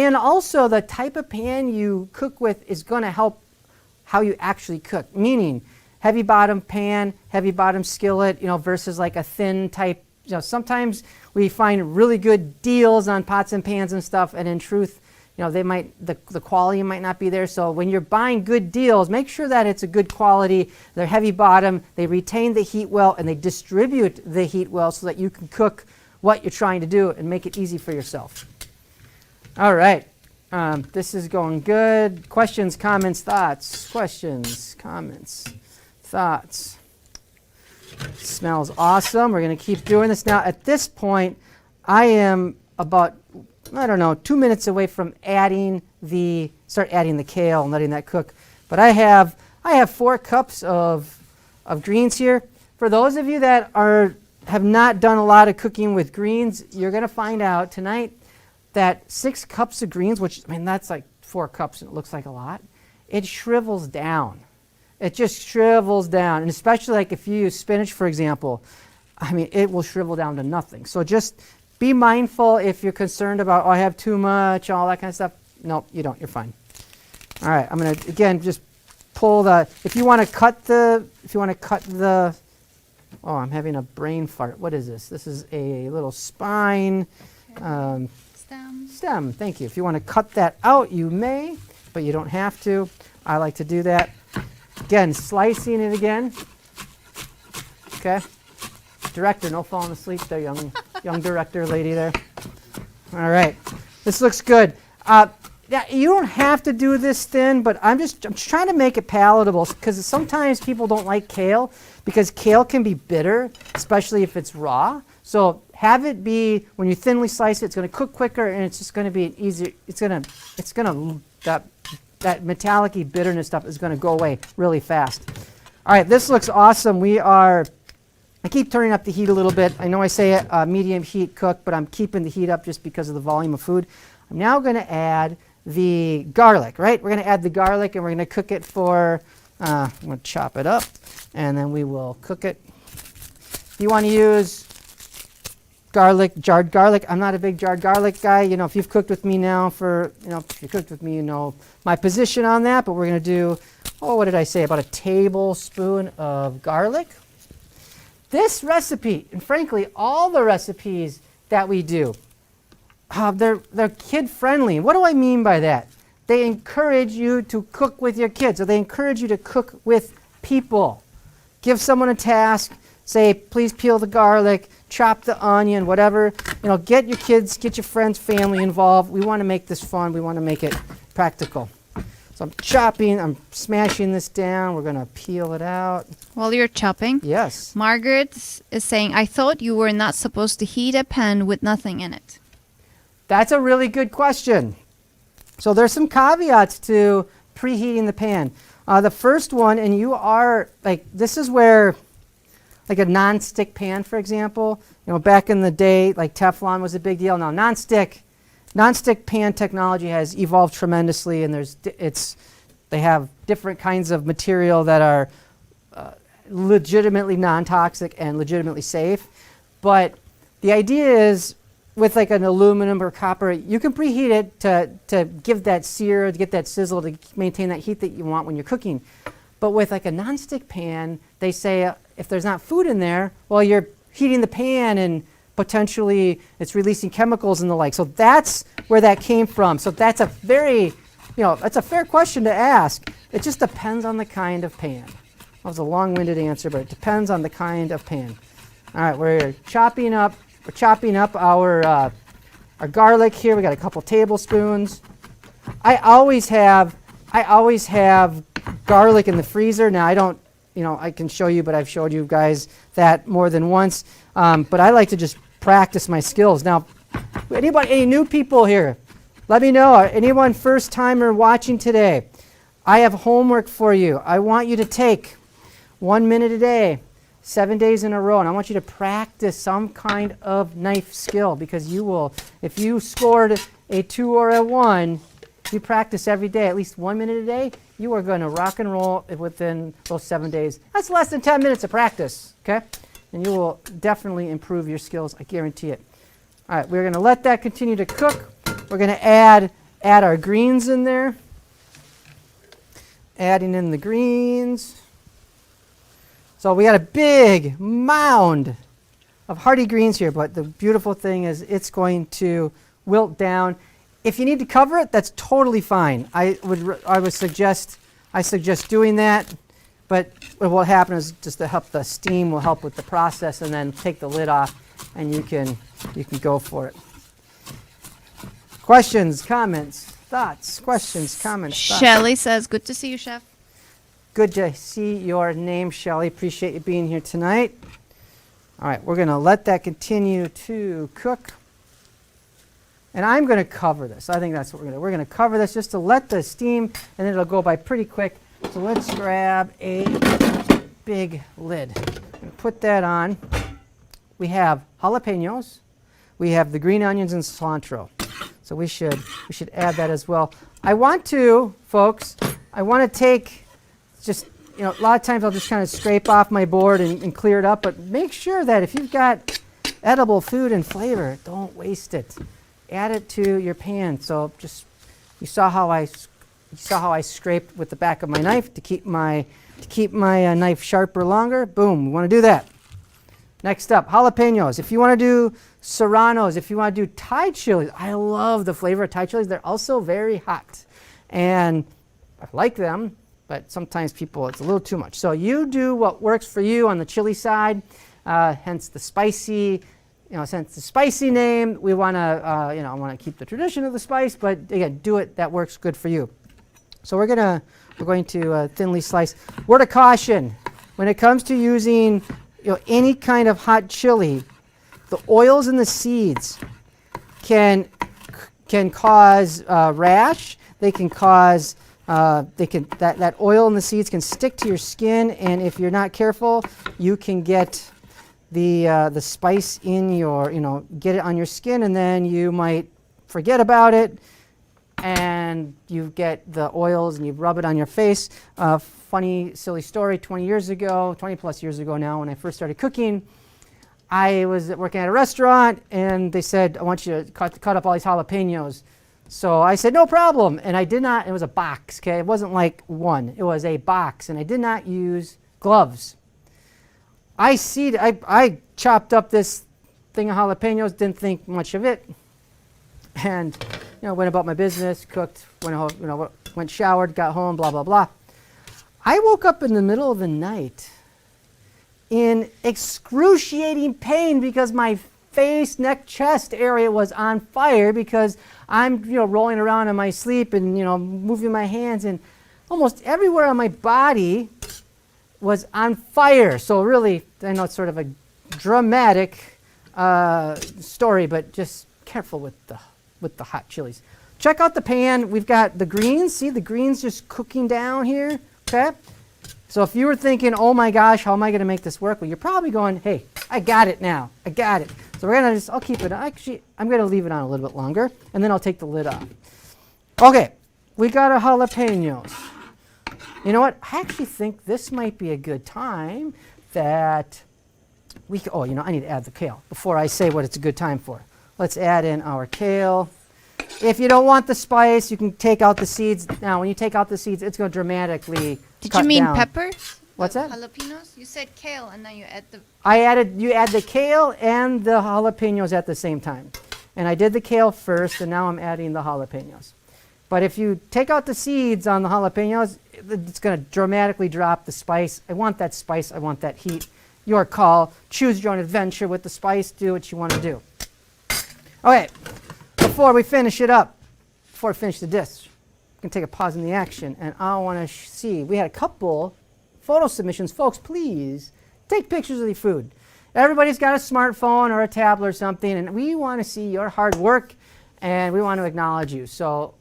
And also the type of pan you cook with is going to help how you actually cook, meaning heavy bottom pan, heavy bottom skillet, versus like a thin type. Sometimes we find really good deals on pots and pans and stuff, and in truth, the quality might not be there. So when you're buying good deals, make sure that it's a good quality. They're heavy bottom, they retain the heat well, and they distribute the heat well so that you can cook what you're trying to do and make it easy for yourself. All right, this is going good. Questions, comments, thoughts? Questions, comments, thoughts? Smells awesome. We're going to keep doing this. Now at this point, I am about, 2 minutes away from start adding the kale and letting that cook. But I have 4 cups of greens here. For those of you that have not done a lot of cooking with greens, you're going to find out tonight that 6 cups of greens, which, that's like 4 cups and it looks like a lot, it shrivels down. It just shrivels down. And especially like if you use spinach, for example, it will shrivel down to nothing. So just be mindful if you're concerned about, I have too much, all that kind of stuff. No, you don't. You're fine. All right. I'm going to, again, just pull if you want to cut the, I'm having a brain fart. What is this? This is a little spine. Stem. Thank you. If you want to cut that out, you may, but you don't have to. I like to do that. Again, slicing it again. Okay. Director, no falling asleep there, young director lady there. All right. This looks good. You don't have to do this thin, but I'm just trying to make it palatable because sometimes people don't like kale because kale can be bitter, especially if it's raw. So have it be, when you thinly slice it, it's going to cook quicker and it's just going to be easier. That metallic-y bitterness stuff is going to go away really fast. All right, this looks awesome. I keep turning up the heat a little bit. I know I say medium heat cook, but I'm keeping the heat up just because of the volume of food. I'm now going to add the garlic, right? We're going to add the garlic and we're going to cook it for, I'm going to chop it up and then we will cook it. You want to use jarred garlic. I'm not a big jarred garlic guy. If you've cooked with me now if you cooked with me, you know my position on that, but we're going to do, what did I say? About a tablespoon of garlic. This recipe, and frankly, all the recipes that we do, they're kid-friendly. What do I mean by that? They encourage you to cook with your kids, or they encourage you to cook with people. Give someone a task, say, please peel the garlic, chop the onion, whatever. Get your kids, get your friends, family involved. We want to make this fun. We want to make it practical. So I'm smashing this down. We're going to peel it out. While you're chopping, yes. Margaret is saying, I thought you were not supposed to heat a pan with nothing in it. That's a really good question. So there's some caveats to preheating the pan. The first one, and this is where, like a non-stick pan, for example, back in the day, like Teflon was a big deal. Now non-stick pan technology has evolved tremendously, and they have different kinds of material that are legitimately non-toxic and legitimately safe. But the idea is, with like an aluminum or copper, you can preheat it to give that sear, to get that sizzle, to maintain that heat that you want when you're cooking. But with like a non-stick pan, they say if there's not food in there, well, you're heating the pan and potentially it's releasing chemicals and the like. So that's where that came from. So that's a that's a fair question to ask. It just depends on the kind of pan. That was a long-winded answer, but it depends on the kind of pan. All right, we're chopping up our garlic here. We got a couple tablespoons. I always have garlic in the freezer. Now I don't, I can show you, but I've showed you guys that more than once. But I like to just practice my skills. Now, any new people here? Let me know. Anyone first timer watching today? I have homework for you. I want you to take 1 minute a day, 7 days in a row, and I want you to practice some kind of knife skill, because you will, if you scored a 2 or a 1, if you practice every day, at least 1 minute a day, you are going to rock and roll within those 7 days. That's less than 10 minutes of practice, okay? And you will definitely improve your skills, I guarantee it. All right, we're going to let that continue to cook. We're going to add add our greens in there. Adding in the greens. So we got a big mound of hearty greens here, but the beautiful thing is it's going to wilt down. If you need to cover it, that's totally fine. I suggest doing that, but what will happen is just to help the steam will help with the process, and then take the lid off, and you can go for it. Questions, comments, thoughts? Questions, comments, thoughts? Shelly says, good to see you, Chef. Good to see your name, Shelly. Appreciate you being here tonight. All right, we're going to let that continue to cook. And I'm going to cover this. I think that's what we're going to do. We're going to cover this just to let the steam, and it'll go by pretty quick. So let's grab a big lid and put that on. We have jalapenos. We have the green onions and cilantro. So we should add that as well. I want to, folks, take just, a lot of times I'll just kind of scrape off my board and clear it up, but make sure that if you've got edible food and flavor, don't waste it. Add it to your pan. So just, you saw how I scraped with the back of my knife to keep my knife sharper longer. Boom, we want to do that. Next up, jalapenos. If you want to do serranos, if you want to do Thai chilies, I love the flavor of Thai chilies. They're also very hot, and I like them, but sometimes it's a little too much. So you do what works for you on the chili side, hence the spicy. Since the spicy name, we want to, I want to keep the tradition of the spice, but again, do it that works good for you. So we're going to thinly slice. Word of caution: when it comes to using, any kind of hot chili, the oils in the seeds can cause rash. They can cause that oil in the seeds can stick to your skin, and if you're not careful, you can get the spice in your, get it on your skin, and then you might forget about it, and you get the oils and you rub it on your face. Funny, silly story, 20 plus years ago now, when I first started cooking, I was working at a restaurant, and they said, I want you to cut up all these jalapenos. So I said, no problem, and I did not. It was a box, okay? It wasn't like one. It was a box, and I did not use gloves. I chopped up this thing of jalapenos, didn't think much of it, and went about my business, cooked, went showered, got home, blah blah blah. I woke up in the middle of the night in excruciating pain because my face, neck, chest area was on fire because I'm rolling around in my sleep and moving my hands, and almost everywhere on my body was on fire. So really, I know it's sort of a dramatic story, but just careful with the hot chilies. Check out the pan. We've got the greens. See the greens just cooking down here. Okay. So if you were thinking, oh my gosh, how am I going to make this work? Well, you're probably going, hey, I got it now. I got it. So we're going to I'll keep it. Actually, I'm going to leave it on a little bit longer, and then I'll take the lid off. Okay. We got our jalapenos. You know what? I actually think this might be a good time that I need to add the kale before I say what it's a good time for. Let's add in our kale. If you don't want the spice, you can take out the seeds. Now, when you take out the seeds, it's going to dramatically Did cut you mean down. peppers? What's that? Jalapenos? You said kale, and now you add the... You add the kale and the jalapenos at the same time. And I did the kale first, and now I'm adding the jalapenos. But if you take out the seeds on the jalapenos, it's going to dramatically drop the spice. I want that spice. I want that heat. Your call. Choose your own adventure with the spice. Do what you want to do. Okay. Before we finish it up, before I finish the dish, we can take a pause in the action, and I want to see. We had a couple photo submissions. Folks, please take pictures of your food. Everybody's got a smartphone or a tablet or something, and we want to see your hard work, and we want to acknowledge you. So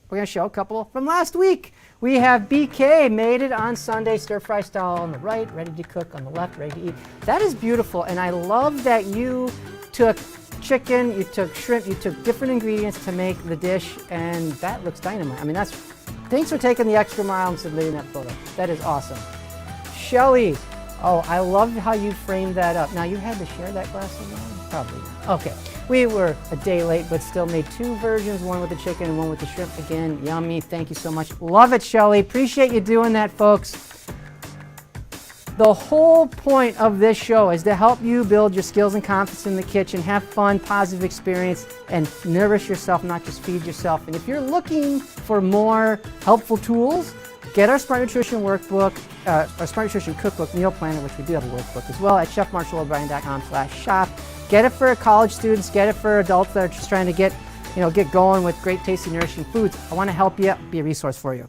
we're going to show a couple from last week. We have BK, made it on Sunday, stir-fry style on the right, ready to cook on the left, ready to eat. That is beautiful, and I love that you took chicken, you took shrimp, you took different ingredients to make the dish, and that looks dynamite. I mean, thanks for taking the extra mile and submitting that photo. That is awesome. Shelly, oh, I love how you framed that up. Now, you had to share that glass of wine? Probably not. Okay. We were a day late, but still made 2 versions, one with the chicken and one with the shrimp. Again, yummy. Thank you so much. Love it, Shelly. Appreciate you doing that, folks. The whole point of this show is to help you build your skills and confidence in the kitchen, have fun, positive experience, and nourish yourself, not just feed yourself. And if you're looking for more helpful tools, get our Smart Nutrition workbook, our Smart Nutrition cookbook, meal planner, which we do have a workbook as well, at chefmarshallO'Brien.com/shop. Get it for college students, get it for adults that are just trying to get going with great, tasty, nourishing foods. I want to help you, be a resource for you.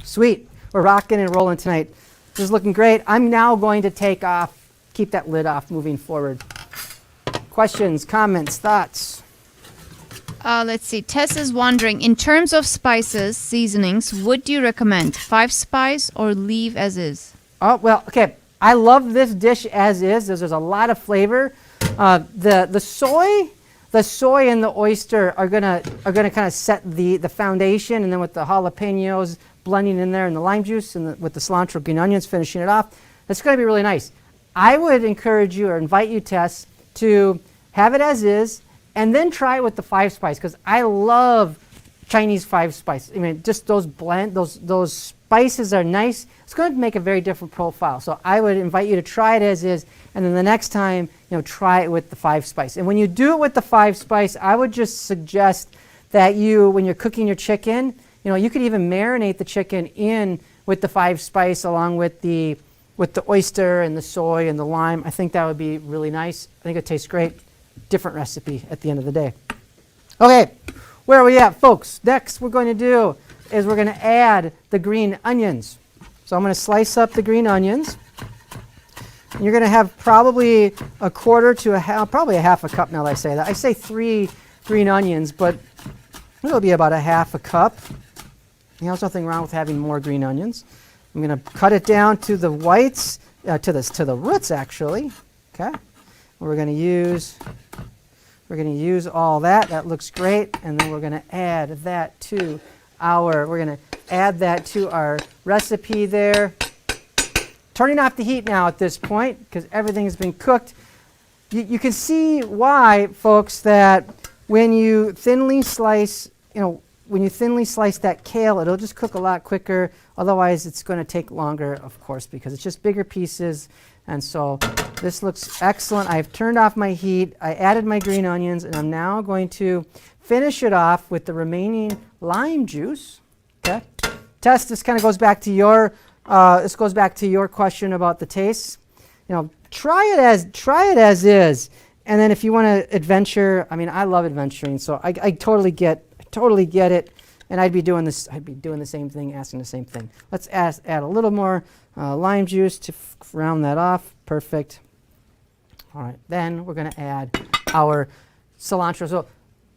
Sweet. We're rocking and rolling tonight. This is looking great. I'm now going to keep that lid off moving forward. Questions, comments, thoughts? Let's see. Tess is wondering, in terms of spices, seasonings, would you recommend 5-spice or leave as is? Oh, well, okay. I love this dish as is. There's a lot of flavor. The soy and the oyster are gonna kind of set the foundation, and then with the jalapenos blending in there and the lime juice and with the cilantro, green onions finishing it off, that's going to be really nice. I would encourage you or invite you, Tess, to have it as is and then try it with the 5-spice, because I love Chinese 5-spice. I mean, just those those spices are nice. It's going to make a very different profile. So I would invite you to try it as is, and then the next time, try it with the 5-spice. And when you do it with the 5-spice, I would just suggest that when you're cooking your chicken, you could even marinate the chicken in with the 5-spice along with the oyster and the soy and the lime. I think that would be really nice. I think it tastes great. Different recipe at the end of the day. Okay, where are we at, folks? Next we're going to do is we're going to add the green onions. So I'm going to slice up the green onions. And you're going to have probably a quarter to probably a half a cup now that I say that. I say 3 green onions, but it'll be about a half a cup. There's nothing wrong with having more green onions. I'm going to cut it down to the whites, to the roots actually. Okay, we're going to use all that. That looks great, and then we're going to add that to our recipe there. Turning off the heat now at this point because everything has been cooked. You can see why, folks, that when you thinly slice, that kale, it'll just cook a lot quicker. Otherwise, it's going to take longer, of course, because it's just bigger pieces. And so this looks excellent. I've turned off my heat. I added my green onions, and I'm now going to finish it off with the remaining lime juice. Okay. Tess, this kind of goes back to your question about the taste. Try it as is. And then if you want to adventure, I love adventuring, so I totally get it. And I'd be doing the same thing, asking the same thing. Let's add a little more lime juice to round that off. Perfect. All right, then we're going to add our cilantro. So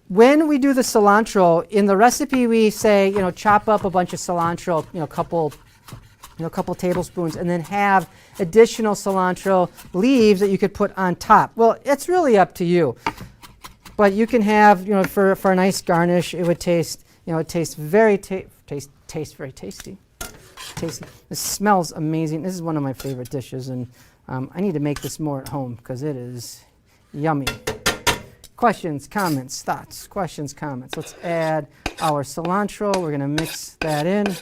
when we do the cilantro, in the recipe we say, chop up a bunch of cilantro, a couple tablespoons, and then have additional cilantro leaves that you could put on top. Well, it's really up to you. But you can have, for a nice garnish, it would taste, very tasty. This smells amazing. This is one of my favorite dishes, and I need to make this more at home because it is yummy. Questions, comments, thoughts? Questions, comments. Let's add our cilantro. We're going to mix that in.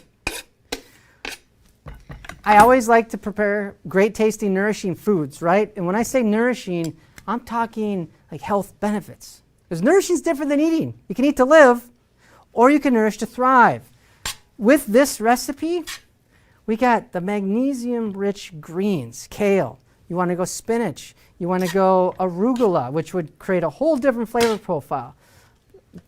I always like to prepare great tasting, nourishing foods, right? And when I say nourishing, I'm talking like health benefits. Because nourishing is different than eating. You can eat to live, or you can nourish to thrive. With this recipe, we got the magnesium-rich greens, kale. You want to go spinach. You want to go arugula, which would create a whole different flavor profile.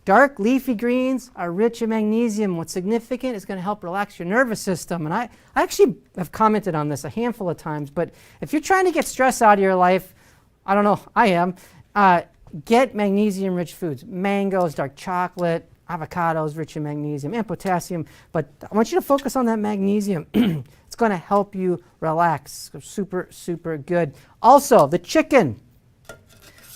Dark leafy greens are rich in magnesium. What's significant is going to help relax your nervous system. And I actually have commented on this a handful of times, but if you're trying to get stress out of your life, I don't know, I am, get magnesium-rich foods. Mangoes, dark chocolate, avocados rich in magnesium and potassium. But I want you to focus on that magnesium. It's going to help you relax. Super, super good. Also, the chicken. A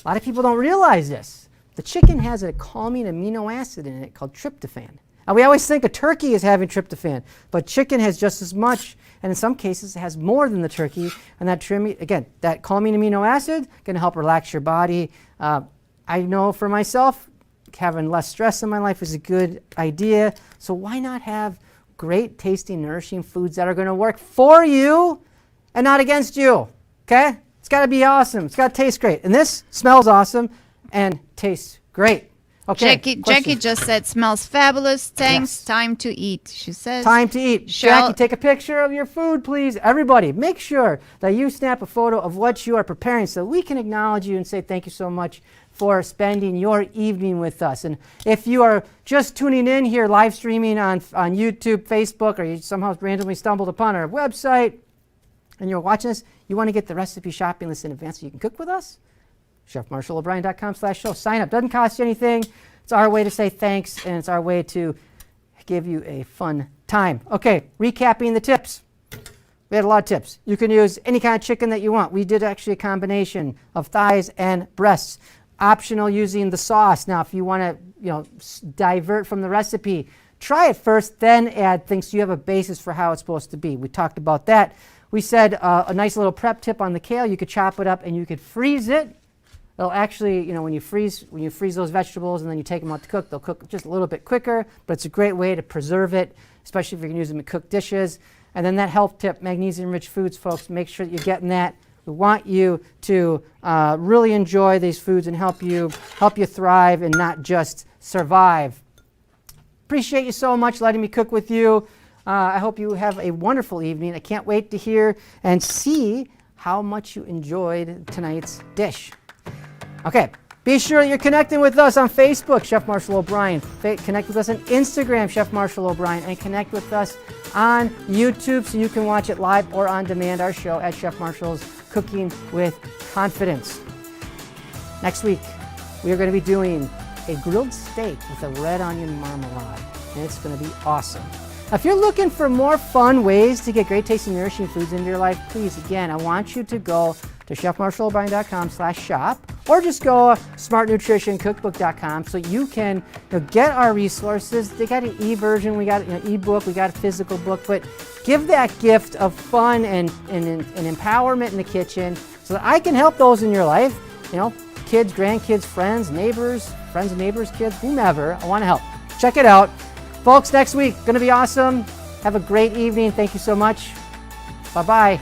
lot of people don't realize this. The chicken has a calming amino acid in it called tryptophan. Now, we always think a turkey is having tryptophan, but chicken has just as much, and in some cases it has more than the turkey. And that calming amino acid can help relax your body. I know for myself, having less stress in my life is a good idea. So why not have great tasting, nourishing foods that are going to work for you and not against you? Okay? It's got to be awesome. It's got to taste great. And this smells awesome and tastes great. Okay. Jackie just said, smells fabulous. Thanks. Yes. Time to eat. She says. Time to eat. Jackie, take a picture of your food, please. Everybody, make sure that you snap a photo of what you are preparing so we can acknowledge you and say thank you so much for spending your evening with us. And if you are just tuning in here, live streaming on YouTube, Facebook, or you somehow randomly stumbled upon our website and you're watching this, you want to get the recipe shopping list in advance so you can cook with us? chefmarshallobrien.com/show. Sign up. Doesn't cost you anything. It's our way to say thanks, and it's our way to give you a fun time. Okay, recapping the tips. We had a lot of tips. You can use any kind of chicken that you want. We did actually a combination of thighs and breasts. Optional using the sauce. Now, if you want to, divert from the recipe, try it first, then add things so you have a basis for how it's supposed to be. We talked about that. We said a nice little prep tip on the kale. You could chop it up and you could freeze it. They'll actually, when you freeze those vegetables and then you take them out to cook, they'll cook just a little bit quicker, but it's a great way to preserve it, especially if you're going to use them in cooked dishes. And then that health tip, magnesium-rich foods, folks, make sure that you're getting that. We want you to really enjoy these foods and help you thrive and not just survive. Appreciate you so much letting me cook with you. I hope you have a wonderful evening. I can't wait to hear and see how much you enjoyed tonight's dish. Okay, be sure you're connecting with us on Facebook, Chef Marshall O'Brien. Connect with us on Instagram, Chef Marshall O'Brien, and connect with us on YouTube so you can watch it live or on demand, our show at Chef Marshall's Cooking with Confidence. Next week, we are going to be doing a grilled steak with a red onion marmalade, and it's going to be awesome. Now, if you're looking for more fun ways to get great tasting, nourishing foods into your life, please, again, I want you to go to chefmarshallobrien.com/shop or just go smartnutritioncookbook.com so you can get our resources. They got an e-version, we got an e-book, we got a physical book, but give that gift of fun and empowerment in the kitchen so that I can help those in your life, kids, grandkids, friends, neighbors, friends and neighbors, kids, whomever. I want to help. Check it out. Folks, next week, going to be awesome. Have a great evening. Thank you so much. Bye-bye.